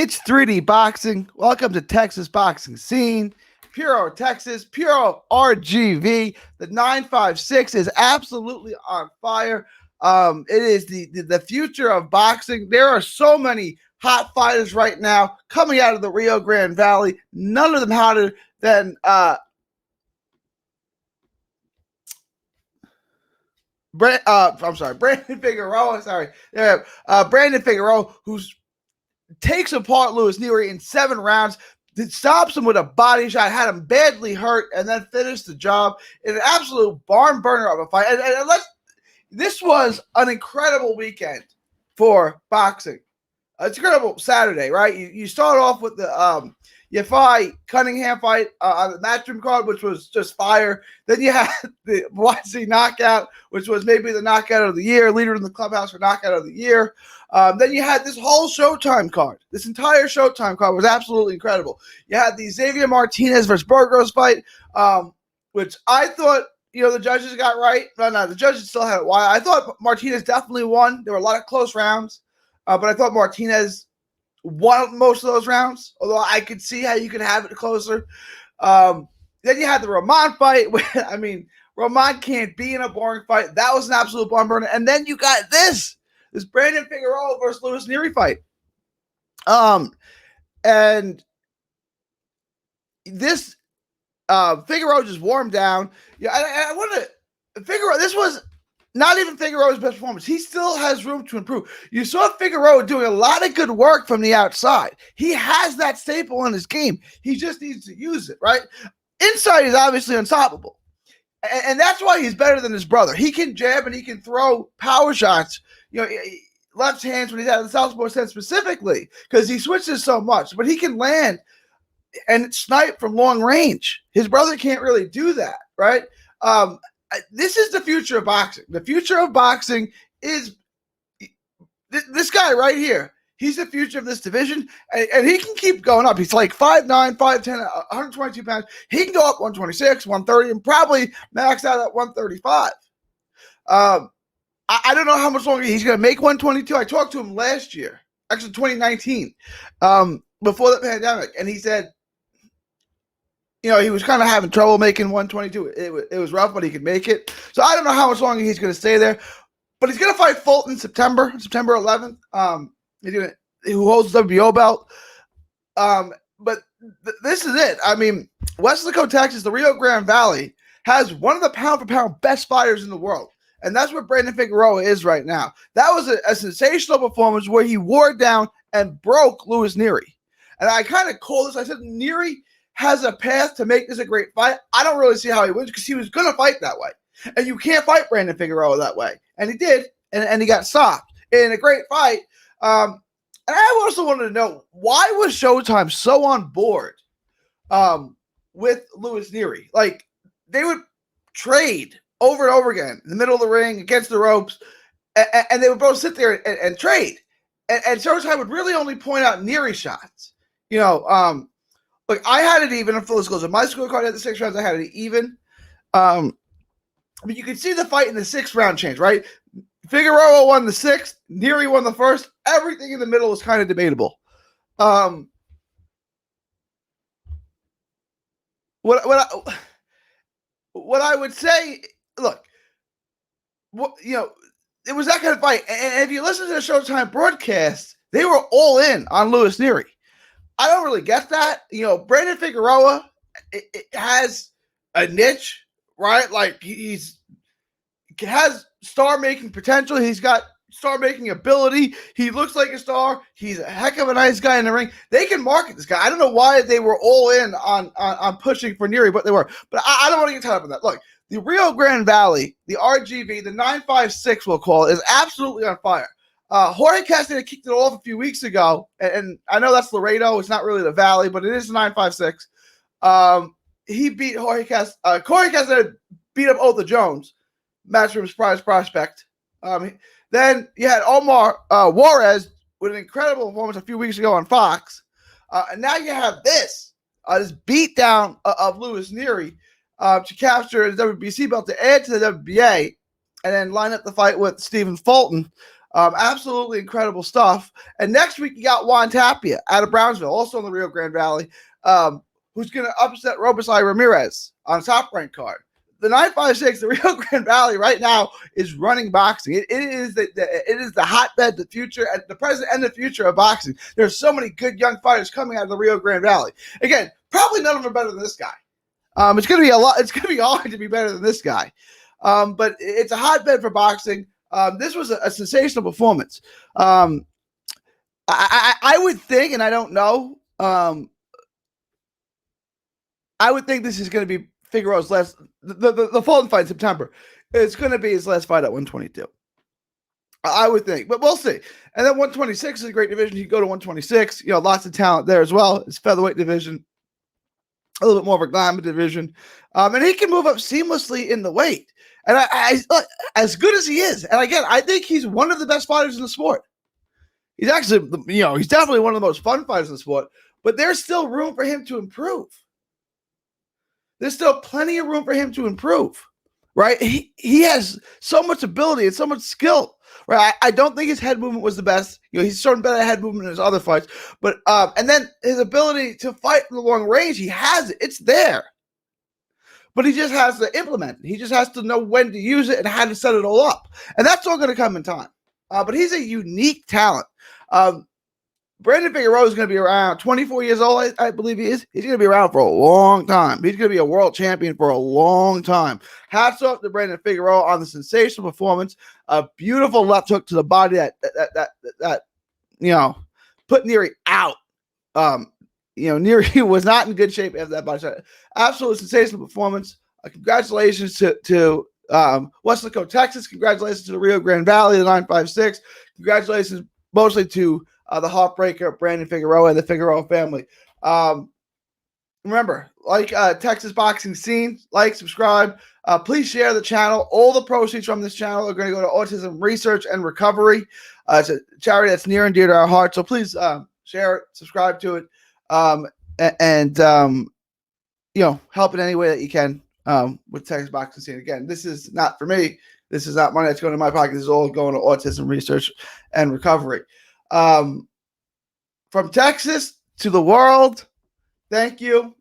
It's 3D Boxing. Welcome to Texas Boxing Scene. Puro, Texas. Puro RGV. The 956 is absolutely on fire. It is the future of boxing. There are so many hot fighters right now coming out of the Rio Grande Valley. None of them hotter than Brandon Figueroa. Brandon Figueroa, who's takes apart Luis Nery in 7 rounds, stops him with a body shot, had him badly hurt, and then finished the job in an absolute barn burner of a fight. This was an incredible weekend for boxing. It's incredible Saturday, right? You start off with the Cunningham fight on the Matchroom card, which was just fire. Then you had the YC knockout, which was maybe the knockout of the year, leader in the clubhouse for knockout of the year. Then you had this whole Showtime card. This entire Showtime card was absolutely incredible. You had the Xavier Martinez versus Burgos fight, which I thought, the judges got right. No, the judges still had it wide. I thought Martinez definitely won. There were a lot of close rounds, but I thought Martinez won most of those rounds, although I could see how you could have it closer. Then you had the Roman fight. Roman can't be in a boring fight. That was an absolute barn burner. And then you got this Brandon Figueroa versus Luis Nery fight. And this Figueroa just warmed down. Yeah, I want to Figueroa. This was not even Figueroa's best performance. He still has room to improve. You saw Figueroa doing a lot of good work from the outside. He has that staple in his game. He just needs to use it, right? Inside, he's obviously unstoppable. And that's why he's better than his brother. He can jab and he can throw power shots, left hands when he's out of the southpaw stance specifically, because he switches so much. But he can land and snipe from long range. His brother can't really do that, right? This is the future of boxing. The future of boxing is this guy right here. He's the future of this division, and he can keep going up. He's like 5'9", 5'10", 122 pounds. He can go up 126, 130, and probably max out at 135. I don't know how much longer he's going to make 122. I talked to him last year, actually 2019, before the pandemic, and he said, he was kind of having trouble making 122. It was rough, but he could make it. So I don't know how much longer he's going to stay there. But he's going to fight Fulton September 11th, who holds the WBO belt. But this is it. Weslaco, Texas, the Rio Grande Valley, has one of the pound-for-pound best fighters in the world. And that's what Brandon Figueroa is right now. That was a sensational performance where he wore down and broke Luis Nery. And I kind of called this. I said, Nery has a path to make this a great fight. I don't really see how he wins because he was going to fight that way. And you can't fight Brandon Figueroa that way. And he did, and he got stopped in a great fight. And I also wanted to know, why was Showtime so on board with Luis Nery? Like, they would trade over and over again in the middle of the ring, against the ropes, and they would both sit there and trade. And Showtime would really only point out Nery shots. Look, I had it even in full disclosure. My scorecard had the 6 rounds. I had it even. But you can see the fight in the 6th round change, right? Figueroa won the 6th. Nery won the 1st. Everything in the middle was kind of debatable. What I would say, look, it was that kind of fight. And if you listen to the Showtime broadcast, they were all in on Luis Nery. I don't really get that. Brandon Figueroa it has a niche, right? Like, he has star-making potential. He's got star-making ability. He looks like a star. He's a heck of a nice guy in the ring. They can market this guy. I don't know why they were all in on pushing for Nery, but they were. But I don't want to get tied up on that. Look, the Rio Grande Valley, the RGV, the 956 we'll call it, is absolutely on fire. Jorge Castaneda kicked it off a few weeks ago, and I know that's Laredo. It's not really the Valley, but it is 956. He beat Jorge Castaneda. Jorge Castaneda beat up Otha Jones, Matchroom prize prospect. Then you had Omar Juarez with an incredible performance a few weeks ago on Fox. And now you have this beatdown of Luis Nery to capture the WBC belt to add to the WBA, and then line up the fight with Stephen Fulton. Absolutely incredible stuff. And next week, you got Juan Tapia out of Brownsville, also in the Rio Grande Valley, who's going to upset Robislai Ramirez on a top-ranked card. The 956, the Rio Grande Valley right now is running boxing. It is the hotbed, the future, and the present and the future of boxing. There's so many good young fighters coming out of the Rio Grande Valley. Again, probably none of them are better than this guy. It's going to be a lot. It's going to be hard to be better than this guy. But it's a hotbed for boxing. This was a sensational performance. I would think, and I don't know, I would think this is going to be Figueroa's last, the Fulton fight in September. It's going to be his last fight at 122. I would think, but we'll see. And then 126 is a great division. You go to 126, lots of talent there as well. It's featherweight division, a little bit more of a glamour division. And he can move up seamlessly in the weight. And I as good as he is, and again, I think he's one of the best fighters in the sport. He's actually, he's definitely one of the most fun fighters in the sport, but there's still room for him to improve. There's still plenty of room for him to improve, right? He has so much ability and so much skill, right? I don't think his head movement was the best. He's shown better head movement in his other fights, but and then his ability to fight from the long range, he has it. It's there. But he just has to implement it. He just has to know when to use it and how to set it all up. And that's all going to come in time. But he's a unique talent. Brandon Figueroa is going to be around 24 years old, I believe he is. He's going to be around for a long time. He's going to be a world champion for a long time. Hats off to Brandon Figueroa on the sensational performance. A beautiful left hook to the body that put Nery out. Nery was not in good shape after that body shot. Absolutely sensational performance. Congratulations to Weslaco, Texas. Congratulations to the Rio Grande Valley, the 956. Congratulations mostly to the Heartbreaker, Brandon Figueroa, and the Figueroa family. Remember, like Texas boxing scene, like, subscribe. Please share the channel. All the proceeds from this channel are going to go to autism research and recovery. It's a charity that's near and dear to our heart. So please share it, subscribe to it. And help in any way that you can with Texas boxing scene. Again, this is not for me. This is not money that's going to my pocket. This is all going to autism research and recovery. From Texas to the world, thank you.